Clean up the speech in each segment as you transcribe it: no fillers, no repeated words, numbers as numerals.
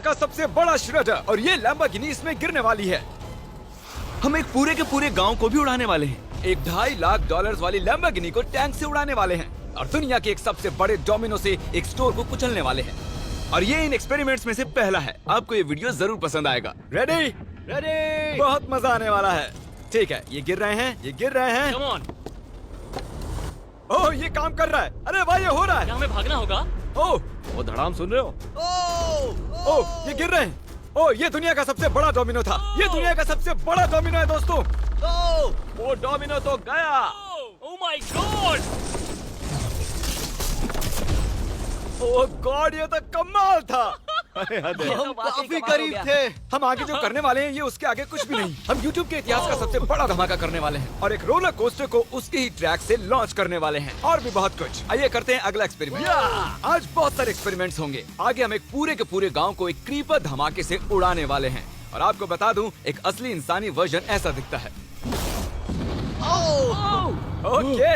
का सबसे बड़ा श्रेडर और ये लैम्बोर्गिनी इसमें गिरने वाली है। हम एक पूरे के पूरे गांव को भी उड़ाने वाले हैं। एक $2.5 लाख वाली लैम्बोर्गिनी को टैंक से उड़ाने वाले हैं और दुनिया के एक सबसे बड़े डोमिनो से एक स्टोर को कुचलने वाले हैं। और ये इन एक्सपेरिमेंट्स में से पहला है। आपको ये वीडियो जरूर पसंद आएगा। रेडी? रेडी। बहुत मजा आने वाला है। ठीक है, ये गिर रहे हैं, ये गिर रहे हैं। Come on. ओह, ये काम कर रहा है। अरे भाई, ये हो रहा है। क्या हमें भागना होगा? ओह, वो धड़ाम सुन रहे हो? ओह, ये गिर रहे हैं। ओह, ये दुनिया का सबसे बड़ा डोमिनो था। ये दुनिया का सबसे बड़ा डोमिनो है दोस्तों। वो डोमिनो तो गया। Oh my God! Oh God, ये तो कमाल था। हम काफी करीब थे। हम आगे जो करने वाले हैं ये उसके आगे कुछ भी नहीं। हम YouTube के इतिहास का सबसे बड़ा धमाका करने वाले हैं और एक रोलर कोस्टर को उसके ही ट्रैक से लॉन्च करने वाले हैं और भी बहुत कुछ। आइए करते हैं अगला एक्सपेरिमेंट। आज बहुत सारे एक्सपेरिमेंट्स होंगे। आगे हम एक पूरे के पूरे गांव को एक क्रीपर धमाके से उड़ाने वाले हैं और आपको बता दूं, एक असली इंसानी वर्जन ऐसा दिखता है। ओके,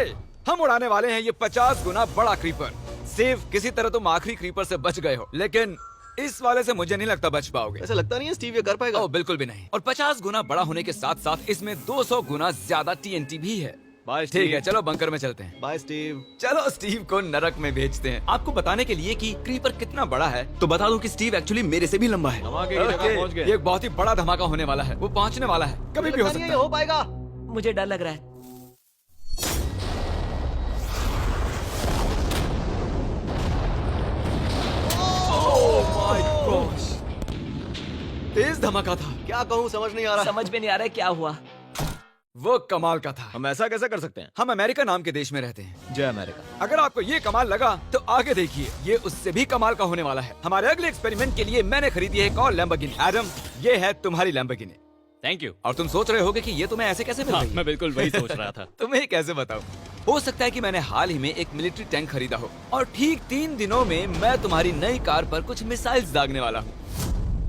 हम उड़ाने वाले हैं ये 50 गुना बड़ा क्रीपर। सेफ, किसी तरह तुम आखिरी क्रीपर से बच गए हो, लेकिन इस वाले से मुझे नहीं लगता बच पाओगे। ऐसा लगता नहीं है स्टीव ये कर पाएगा। ओह बिल्कुल भी नहीं। और 50 गुना बड़ा होने के साथ साथ इसमें 200 गुना ज्यादा TNT भी है। बाय ठीक है, स्टीव। चलो बंकर में चलते हैं। Bye Steve. चलो स्टीव को नरक में भेजते हैं। आपको बताने के लिए कि क्रीपर कितना बड़ा है तो बता दूं कि स्टीव एक्चुअली मेरे से भी लंबा है। धमाके की जगह ओके, पहुंच गए। ये एक बहुत ही बड़ा धमाका होने वाला है। वो पहुंचने वाला है, कभी भी हो सकता है। हो पाएगा। मुझे डर लग रहा है। तेज धमाका था। क्या कहूँ समझ नहीं आ रहा। समझ में नहीं आ रहा है क्या हुआ। वो कमाल का था। हम ऐसा कैसे कर सकते हैं? हम अमेरिका नाम के देश में रहते हैं। जय अमेरिका। अगर आपको ये कमाल लगा तो आगे देखिए, ये उससे भी कमाल का होने वाला है। हमारे अगले एक्सपेरिमेंट के लिए मैंने खरीदी है एक और लैम्बोर्गिनी। एडम, ये है तुम्हारी लैम्बोर्गिनी। Thank you. और तुम सोच रहे होगे कि ये तुम्हें ऐसे कैसे मिल गई? मैं बिल्कुल वही सोच रहा था। तुम्हें कैसे बताऊं? हो सकता है कि मैंने हाल ही में एक मिलिट्री टैंक खरीदा हो और ठीक 3 दिनों में मैं तुम्हारी नई कार पर कुछ मिसाइल्स दागने वाला हूँ।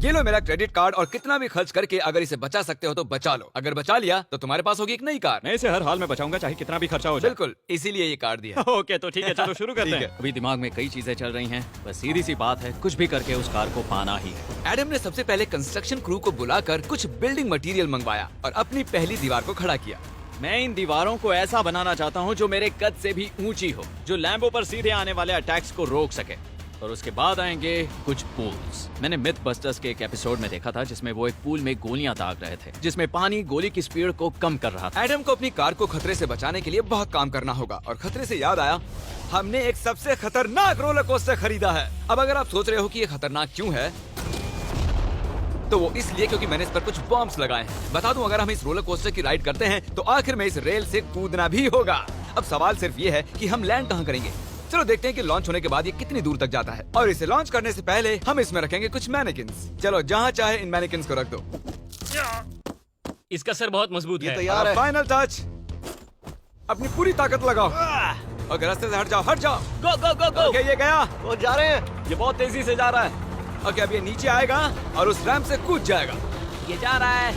ये लो मेरा क्रेडिट कार्ड और कितना भी खर्च करके अगर इसे बचा सकते हो तो बचा लो। अगर बचा लिया तो तुम्हारे पास होगी एक नई कार। मैं इसे हर हाल में बचाऊंगा, चाहे कितना भी खर्चा हो जाए। बिल्कुल, इसीलिए ये कार्ड दिया। ओके, तो ठीक है, चलो शुरू करते ठीक हैं। है। अभी दिमाग में कई चीजें चल रही हैं, बस सीधी सी बात है, कुछ भी करके उस कार को पाना ही है। एडम ने सबसे पहले कंस्ट्रक्शन क्रू को बुलाकर कुछ बिल्डिंग मटेरियल मंगवाया और अपनी पहली दीवार को खड़ा किया। मैं इन दीवारों को ऐसा बनाना चाहता हूँ जो मेरे कद से भी ऊंची हो, जो लैम्बो पर सीधे आने वाले अटैक्स को रोक सके। और उसके बाद आएंगे कुछ पूल्स। मैंने मिथ बस्टर्स के एक एपिसोड में देखा था जिसमें वो एक पूल में गोलियां दाग रहे थे, जिसमें पानी गोली की स्पीड को कम कर रहा था। एडम को अपनी कार को खतरे से बचाने के लिए बहुत काम करना होगा और खतरे से याद आया, हमने एक सबसे खतरनाक रोलर कोस्टर खरीदा है। अब अगर आप सोच रहे हो कि ये खतरनाक क्यों है, तो वो इसलिए क्योंकि मैंने इस पर कुछ बॉम्ब्स लगाए हैं। बता दूं, अगर हम इस रोलर कोस्टर की राइड करते हैं तो आखिर में इस रेल से कूदना भी होगा। अब सवाल सिर्फ ये है कि हम लैंड कहाँ करेंगे। चलो देखते हैं कि लॉन्च होने के बाद ये कितनी दूर तक जाता है। और इसे लॉन्च करने से पहले हम इसमें रखेंगे कुछ मैनेकिन्स। चलो जहाँ चाहे इन मैनेकिन्स को रख दो। इसका सर बहुत मजबूत ये है। तैयार है। फाइनल टच, अपनी पूरी ताकत लगाओ। अगर रास्ते से हट जाओ, हट जाओ। गो गो गो गो। ओके, ये गया। वो जा रहे हैं। ये बहुत तेजी से जा रहा है। ओके, अब ये नीचे आएगा और उस रैंप से कूद जाएगा। ये जा रहा है।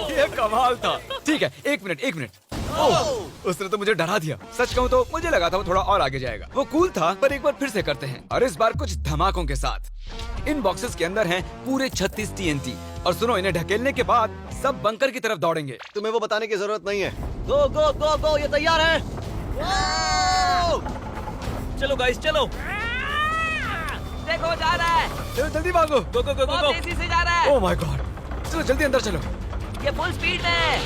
ये कमाल था। ठीक है, एक मिनट। ओह, उसने तो मुझे डरा दिया। सच कहूँ तो मुझे लगा था वो थोड़ा और आगे जाएगा। वो कूल था, पर एक बार फिर से करते हैं और इस बार कुछ धमाकों के साथ। इन बॉक्सेस के अंदर हैं पूरे 36 TNT और सुनो, इन्हें ढकेलने के बाद सब बंकर की तरफ दौड़ेंगे। तुम्हें वो बताने की जरूरत नहीं है। गो गो गो गो, ये तैयार है। चलो गाइस, चलो। देखो, जा रहा है। चलो जल्दी भागो। गो गो गो गो Oh गो। तेजी से जा रहा है। ओह माय गॉड, चलो जल्दी अंदर चलो। ये फुल स्पीड है।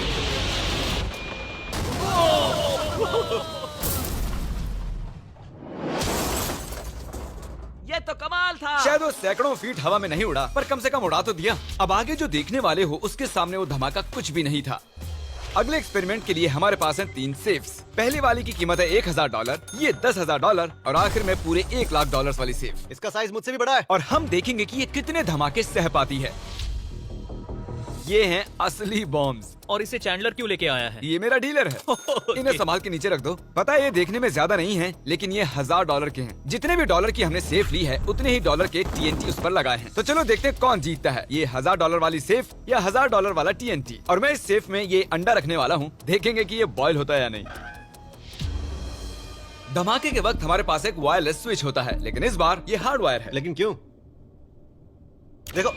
ये तो कमाल था। शायद वो सैकड़ों फीट हवा में नहीं उड़ा, पर कम से कम उड़ा तो दिया। अब आगे जो देखने वाले हो उसके सामने वो धमाका कुछ भी नहीं था। अगले एक्सपेरिमेंट के लिए हमारे पास हैं 3 सेफ्स। पहली वाली की कीमत है $1000, ये $10,000 और आखिर में पूरे $1 लाख वाली सेफ। इसका साइज मुझसे भी बड़ा है। और हम देखेंगे कि ये कितने धमाके सह पाती है। ये हैं असली बॉम्ब्स। और इसे चैंडलर क्यों लेके आया है? ये मेरा डीलर है। इन्हें संभाल के नीचे रख दो। पता है ये देखने में ज्यादा नहीं है, लेकिन ये $1000 के हैं। जितने भी डॉलर की हमने सेफ ली है, उतने ही डॉलर के TNT उस पर लगाए हैं। तो चलो देखते हैं कौन जीतता है, ये $1000 वाली सेफ या $1000 वाला TNT। और मैं इस सेफ में ये अंडा रखने वाला हूँ, देखेंगे कि ये बॉयल होता है या नहीं। धमाके के वक्त हमारे पास एक वायरलेस स्विच होता है, लेकिन इस बार ये हार्ड वायर है। लेकिन क्यों? देखो,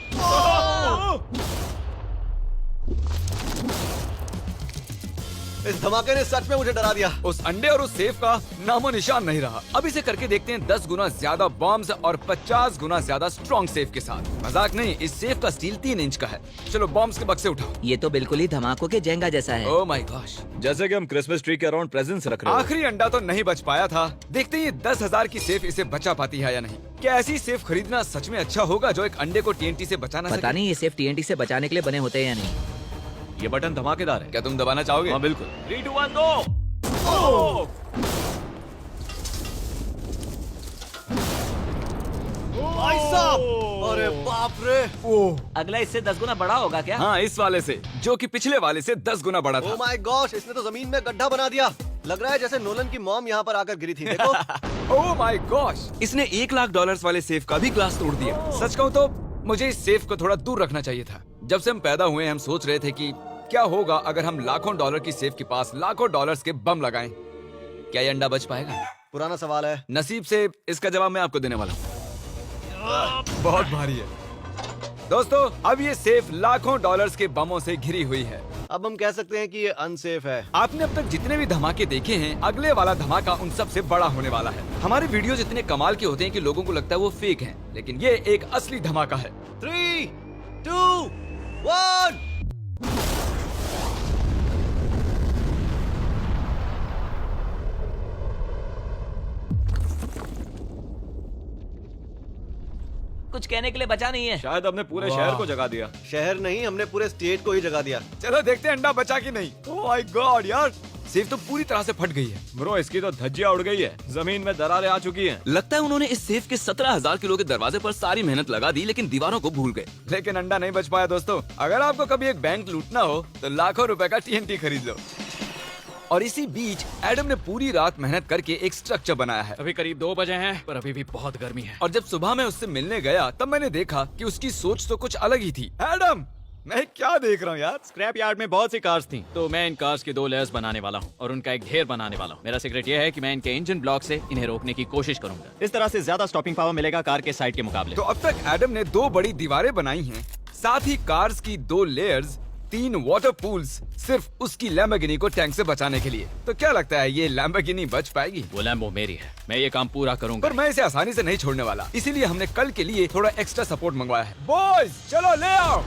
इस धमाके ने सच में मुझे डरा दिया। उस अंडे और उस सेफ का नामो निशान नहीं रहा। अब इसे करके देखते हैं 10 गुना ज्यादा बॉम्ब्स और 50 गुना ज्यादा स्ट्रॉन्ग सेफ के साथ। मजाक नहीं, इस सेफ का स्टील 3 इंच का है। चलो बॉम्ब्स के बक्से उठाओ। ये तो बिल्कुल ही धमाकों के जेंगा जैसा है। ओह माय गॉश, जैसे कि हम क्रिसमस ट्री के अराउंड प्रेजेंट्स रख रहे हो। आखिरी अंडा तो नहीं बच पाया था। देखते हैं ये 10,000 की सेफ इसे बचा पाती है या नहीं। क्या ऐसी सेफ खरीदना सच में अच्छा होगा जो एक अंडे को TNT से बचा ना पता सके? नहीं ये सेफ TNT से बचाने के लिए बने होते हैं या नहीं। ये बटन धमाकेदार है। क्या तुम दबाना चाहोगे? हाँ बिल्कुल। 3, 2, 1 गो। भाई साहब, अरे बाप रे। अगला इससे 10 गुना बड़ा होगा क्या? हाँ, इस वाले से, जो कि पिछले वाले से 10 गुना बड़ा ओह था। माय गॉश, इसने तो जमीन में गड्ढा बना दिया। लग रहा है जैसे नोलन की मॉम यहाँ पर आकर गिरी थी। देखो। ओह माय गॉश, इसने $1,00,000 वाले सेफ का भी ग्लास तोड़ दिया। सच कहूँ तो मुझे इस सेफ को थोड़ा दूर रखना चाहिए था। जब से हम पैदा हुए हम सोच रहे थे कि क्या होगा अगर हम लाखों डॉलर की सेफ के पास लाखों डॉलर्स के बम लगाएं। क्या ये अंडा बच पाएगा? पुराना सवाल है। नसीब से इसका जवाब मैं आपको देने वाला हूँ। बहुत भारी है दोस्तों। अब ये सेफ लाखों डॉलर्स के बमों से घिरी हुई है। अब हम कह सकते हैं कि ये अनसेफ है। आपने अब तक जितने भी धमाके देखे हैं, अगले वाला धमाका उन सब से बड़ा होने वाला है। हमारे वीडियोस इतने कमाल के होते हैं कि लोगों को लगता है वो फेक हैं, लेकिन ये एक असली धमाका है। 3, 2, 1। कुछ कहने के लिए बचा नहीं है। शायद हमने पूरे शहर को जगा दिया। शहर नहीं, हमने पूरे स्टेट को ही जगा दिया। चलो देखते हैं अंडा बचा कि नहीं। ओह माय गॉड यार, सेफ तो पूरी तरह से फट गई है। ब्रो, इसकी तो धज्जियां उड़ गई है। जमीन में दरारें आ चुकी हैं। लगता है उन्होंने इस सेफ के 17,000 किलो के दरवाजे पर सारी मेहनत लगा दी, लेकिन दीवारों को भूल गए। लेकिन अंडा नहीं बच पाया दोस्तों। अगर आपको कभी एक बैंक लूटना हो तो लाखों रुपए का TNT खरीद लो। और इसी बीच एडम ने पूरी रात मेहनत करके एक स्ट्रक्चर बनाया है। अभी करीब 2 बजे हैं, पर अभी भी बहुत गर्मी है। और जब सुबह मैं उससे मिलने गया तब मैंने देखा कि उसकी सोच तो कुछ अलग ही थी। एडम, मैं क्या देख रहा हूँ यार? स्क्रैप यार्ड में बहुत सी कार्स थी, तो मैं इन कार्स की 2 लेयर्स बनाने वाला हूँ और उनका एक ढेर बनाने वाला हूँ। मेरा सीक्रेट ये है कि मैं इनके इंजन ब्लॉक से इन्हें रोकने की कोशिश करूंगा। इस तरह से ज्यादा स्टॉपिंग पावर मिलेगा कार के साइड के मुकाबले। तो अब तक एडम ने 2 बड़ी दीवारें बनाई हैं, साथ ही कार्स की 2 लेयर्स, 3 वाटर पूल्स, सिर्फ उसकी लैम्बोर्गिनी को टैंक से बचाने के लिए। तो क्या लगता है ये लैम्बोर्गिनी बच पाएगी? वो लैम्बो मेरी है, मैं ये काम पूरा करूंगा। पर मैं इसे आसानी से नहीं छोड़ने वाला, इसीलिए हमने कल के लिए थोड़ा एक्स्ट्रा सपोर्ट मंगवाया है। बॉयज चलो ले आओ।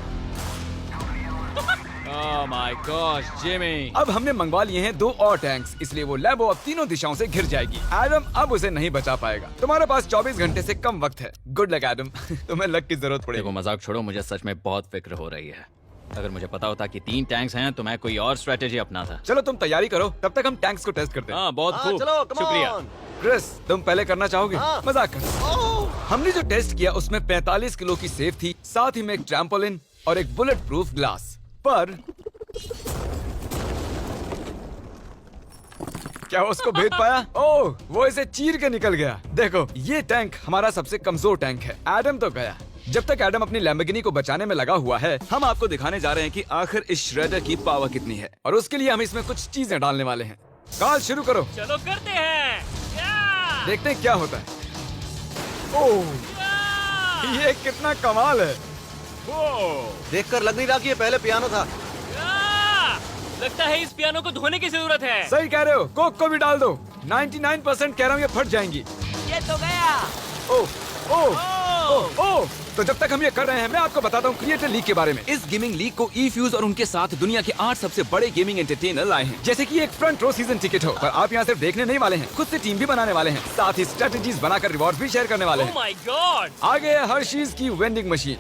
Oh my God Jimmy. अब हमने मंगवा लिए हैं 2 और टैंक्स, इसलिए वो लैम्बो अब तीनों दिशाओं से घिर जाएगी। एडम अब उसे नहीं बचा पाएगा। तुम्हारे पास 24 घंटे से कम वक्त है। Good luck Adam. तुम्हें लक की जरूरत देखो पड़ेगी। मजाक छोड़ो, मुझे सच में बहुत फिक्र हो रही है। अगर मुझे पता होता कि 3 टैंक्स हैं तो मैं कोई और स्ट्रेटेजी अपनाता। चलो तुम तैयारी करो, तब तक हम टैंक्स को टेस्ट करते हैं। हाँ बहुत हाँ, खूब, चलो, come शुक्रिया। on। क्रिस, तुम पहले करना चाहोगे? हाँ। मजाक कर। हमने जो टेस्ट किया उसमें 45 किलो की सेफ थी, साथ ही में एक ट्रैम्पोलिन और एक बुलेट प्रूफ ग्लास। पर क्या वो उसको भेद पाया? ओह, वो इसे चीर के निकल गया। देखो, ये टैंक हमारा सबसे कमजोर टैंक है। एडम तो गया। जब तक एडम अपनी लैम्बोर्गिनी को बचाने में लगा हुआ है, हम आपको दिखाने जा रहे हैं कि आखिर इस श्रेडर की पावर कितनी है, और उसके लिए हम इसमें कुछ चीजें डालने वाले हैं। कार्ल शुरू करो। चलो करते हैं। या! देखते हैं क्या होता है। ओह, ये कितना कमाल है। देखकर लग नहीं रहा कि ये पहले पियानो था। या! लगता है इस पियानो को धोने की जरूरत है। सही कह रहे हो, कोक को भी डाल दो। 99% कह रहा हूँ ये फट जाएंगी। ये तो गया। ओह ओह ओह, तो जब तक हम ये कर रहे हैं मैं आपको बताता हूँ क्रिएटर लीग के बारे में। इस गेमिंग लीग को ई-फ्यूज और उनके साथ दुनिया के 8 सबसे बड़े गेमिंग एंटरटेनर लाए हैं। जैसे कि एक फ्रंट रो सीजन टिकट हो, पर आप यहाँ सिर्फ देखने नहीं वाले हैं, खुद से टीम भी बनाने वाले हैं, साथ ही स्ट्रेटेजीज बनाकर रिवॉर्ड भी शेयर करने वाले ओह हैं। My God. आगे है हर्शीज की वेंडिंग मशीन।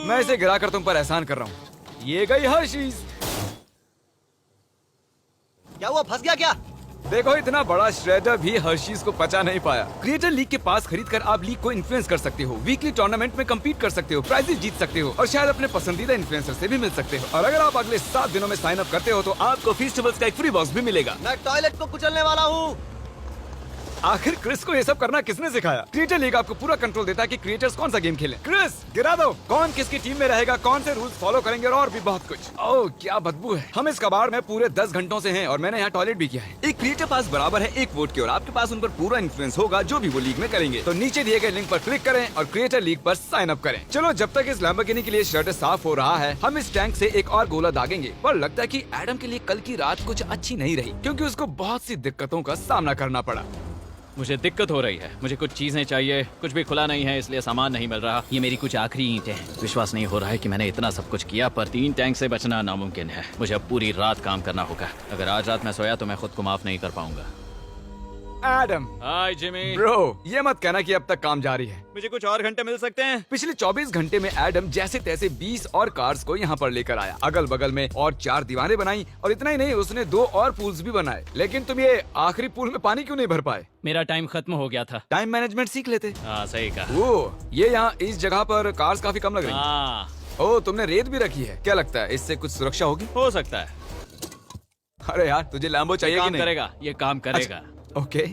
मैं इसे गिराकर तुम पर एहसान कर रहा हूँ। ये गई हर्शीज। क्या हुआ, फंस गया क्या? देखो इतना बड़ा श्रेडर भी हर्शीज को पचा नहीं पाया। क्रिएटर लीग के पास खरीद कर आप लीग को इन्फ्लुएंस कर सकते हो, वीकली टूर्नामेंट में कम्पीट कर सकते हो, प्राइजेस जीत सकते हो और शायद अपने पसंदीदा इन्फ्लुएंसर से भी मिल सकते हो। और अगर आप अगले 7 दिनों में साइन अप करते हो तो आपको फेस्टिवल्स का एक फ्री बॉक्स भी मिलेगा। मैं टॉयलेट को कुचलने वाला हूँ। आखिर क्रिस को ये सब करना किसने सिखाया? क्रिएटर लीग आपको पूरा कंट्रोल देता है कि क्रिएटर्स कौन सा गेम खेलें। क्रिस गिरा दो, कौन किसकी टीम में रहेगा, कौन से रूल्स फॉलो करेंगे और भी बहुत कुछ। ओह क्या बदबू है। हम इस कबाड़ में पूरे 10 घंटों से हैं और मैंने यहाँ टॉयलेट भी किया है। एक क्रिएटर पास बराबर है एक वोट के और आपके पास उन पर पूरा इन्फ्लुएंस होगा जो भी वो लीग में करेंगे। तो नीचे दिए गए लिंक पर क्लिक करें और क्रिएटर लीग पर साइन अप करें। चलो जब तक इस लैम्बोर्गिनी के लिए शर्ट साफ हो रहा है, हम इस टैंक से एक और गोला दागेंगे। पर लगता है कि एडम के लिए कल की रात कुछ अच्छी नहीं रही क्योंकि उसको बहुत सी दिक्कतों का सामना करना पड़ा। मुझे दिक्कत हो रही है, मुझे कुछ चीजें चाहिए, कुछ भी खुला नहीं है इसलिए सामान नहीं मिल रहा। ये मेरी कुछ आखिरी ईंटें हैं। विश्वास नहीं हो रहा है कि मैंने इतना सब कुछ किया पर 3 टैंक से बचना नामुमकिन है। मुझे अब पूरी रात काम करना होगा। अगर आज रात मैं सोया तो मैं खुद को माफ नहीं कर पाऊंगा। एडम हाय जिमी। ब्रो, ये मत कहना कि अब तक काम जारी है। मुझे कुछ और घंटे मिल सकते हैं? पिछले 24 घंटे में एडम जैसे तैसे 20 और कार्स को यहाँ पर लेकर आया, अगल बगल में और 4 दीवारें बनाई और इतना ही नहीं उसने 2 और पूल्स भी बनाए। लेकिन तुम ये आखिरी पूल में पानी क्यों नहीं भर पाए? मेरा टाइम खत्म हो गया था। टाइम मैनेजमेंट सीख लेते। हाँ सही कहा। ओ, ये यहाँ इस जगह पर कार्स काफी कम लग रही हैं। हाँ ओ, तुमने रेत भी रखी है। क्या लगता है इससे कुछ सुरक्षा होगी? हो सकता है। अरे यार तुझे लैम्बो चाहिए कि काम नहीं? करेगा, ये काम करेगा। ओके,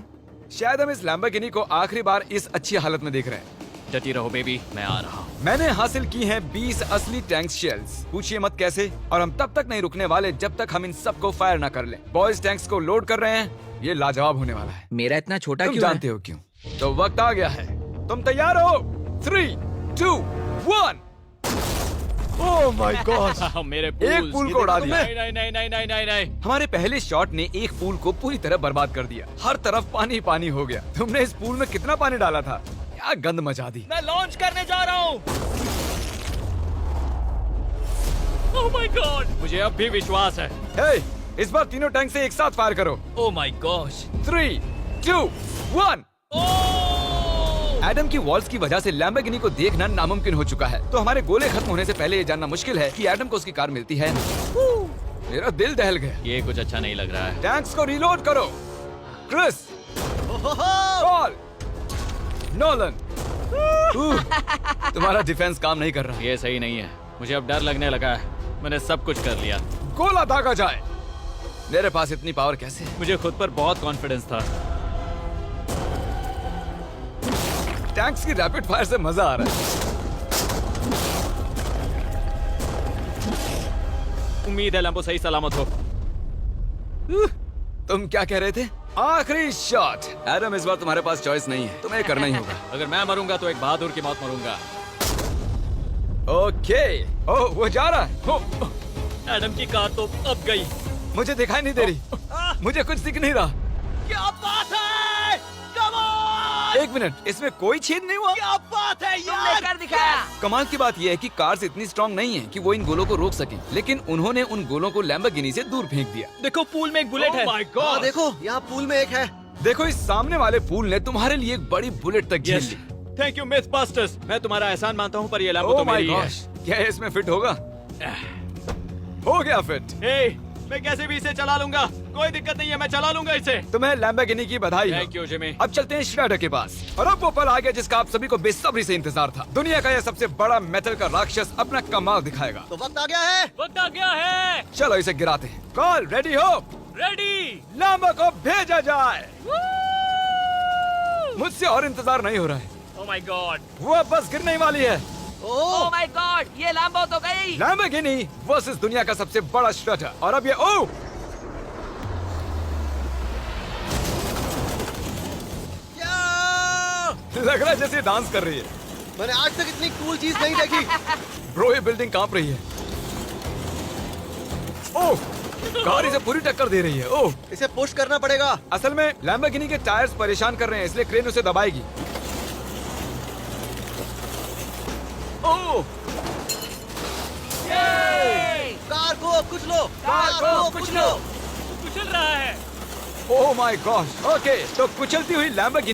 शायद हम इस लैम्बोर्गिनी को आखिरी बार इस अच्छी हालत में देख रहे हैं। डटी रहो बेबी, मैं आ रहा हूँ। मैंने हासिल की हैं 20 असली टैंक शेल्स। पूछिए मत कैसे, और हम तब तक नहीं रुकने वाले जब तक हम इन सबको फायर ना कर लें। बॉयज टैंक्स को लोड कर रहे हैं, ये लाजवाब होने वाला है। मेरा इतना छोटा तुम क्यों जानते हो क्यों? तो वक्त आ गया है, तुम तैयार हो? 3, 2, 1। ओह माय गॉड, मेरे एक पूल को उड़ा दिया। नहीं नहीं नहीं नहीं नहीं नहीं नहीं। हमारे पहले शॉट ने एक पूल को पूरी तरह बर्बाद कर दिया। हर तरफ पानी पानी हो गया। तुमने इस पूल में कितना पानी डाला था? क्या गंद मचा दी। मैं लॉन्च करने जा रहा हूँ। ओह माय गॉड, मुझे अब भी विश्वास है। हे, इस बार तीनों टैंक से एक साथ फायर करो। Oh my gosh. 3, 2, 1। एडम की वॉल्स की वजह से लैम्बोर्गिनी को देखना नामुमकिन हो चुका है। तो हमारे गोले खत्म होने से पहले ये जानना मुश्किल है कि एडम को उसकी कार मिलती है। मेरा दिल दहल गया। ये कुछ अच्छा नहीं लग रहा है। टैंक्स को रीलोड करो। Chris, Cole, Nolan. तुम्हारा डिफेंस काम नहीं कर रहा। ये सही नहीं है, मुझे अब डर लगने लगा है। मैंने सब कुछ कर लिया। गोला दागा जाए। मेरे पास इतनी पावर कैसे है? मुझे खुद पर बहुत कॉन्फिडेंस था। टैंक्स की रैपिड फायर से मजा आ रहा है। उम्मीद है लंबो सही सलामत हो। तुम क्या कह रहे थे? आखिरी शॉट। एडम, इस बार तुम्हारे पास चॉइस नहीं है, तुम्हें करना ही होगा। अगर मैं मरूंगा तो एक बहादुर की मौत मरूंगा। ओके। ओह, वो जा रहा है। ओह, एडम की कार तो अब गई। मुझे दिखाई नहीं दे रही। मुझे कुछ दिख नहीं रहा। क्या बात है? Come on! एक मिनट, इसमें कोई छेद नहीं हुआ। क्या बात है यार? कर दिखाया। कमाल की बात यह है कि कार्स इतनी स्ट्रांग नहीं है कि वो इन गोलों को रोक सके, लेकिन उन्होंने उन गोलों को लैम्बोर्गिनी से दूर फेंक दिया। देखो पूल में एक बुलेट है। माय हाँ गॉड। देखो, यहाँ पूल में एक है। देखो, इस सामने वाले पूल ने तुम्हारे लिए एक बड़ी बुलेट तक झेल ली। Thank you MythBusters. मैं तुम्हारा एहसान मानता हूँ पर ये लैम्बो ओह तो माय मेरी है। गॉश, क्या ये इसमें फिट होगा? हो गया फिट। हे, मैं कैसे भी इसे चला लूंगा, कोई दिक्कत नहीं है, मैं चला लूंगा इसे। तुम्हें लैम्बोर्गिनी की बधाई हो। Thank you Jimmy. अब चलते हैं श्रेडर के पास। और अब वो पल आ गया जिसका आप सभी को बेसब्री से इंतजार था। दुनिया का यह सबसे बड़ा मेटल का राक्षस अपना कमाल दिखाएगा। तो वक्त आ गया है। वक्त आ गया है। चलो इसे गिराते हैं। कॉल रेडी हो? रेडी। लैम्बो को भेजा जाए। मुझसे और इंतजार नहीं हो रहा है। Oh my God. वो अब बस गिरने ही वाली है। ओह माय गॉड, ये लैम्बो तो गई। लैम्बोर्गिनी वर्सेस दुनिया का सबसे बड़ा श्रेडर। और अब ये ओ लग रहा है जैसे डांस कर रही है। मैंने आज तक इतनी कूल चीज नहीं देखी। ब्रो, ये बिल्डिंग कांप रही है। ओह, कार इसे पूरी टक्कर दे रही है। ओह, इसे पुश करना पड़ेगा। असल में लैम्बोर्गिनी के टायर्स परेशान कर रहे हैं, इसलिए क्रेन उसे दबाएगी। ओह, कार को कुछ लो। कार को कुछ लो। कुचल रहा है। Oh my gosh. ओके, तो कुचलती हुई लैम्बोर्गिनी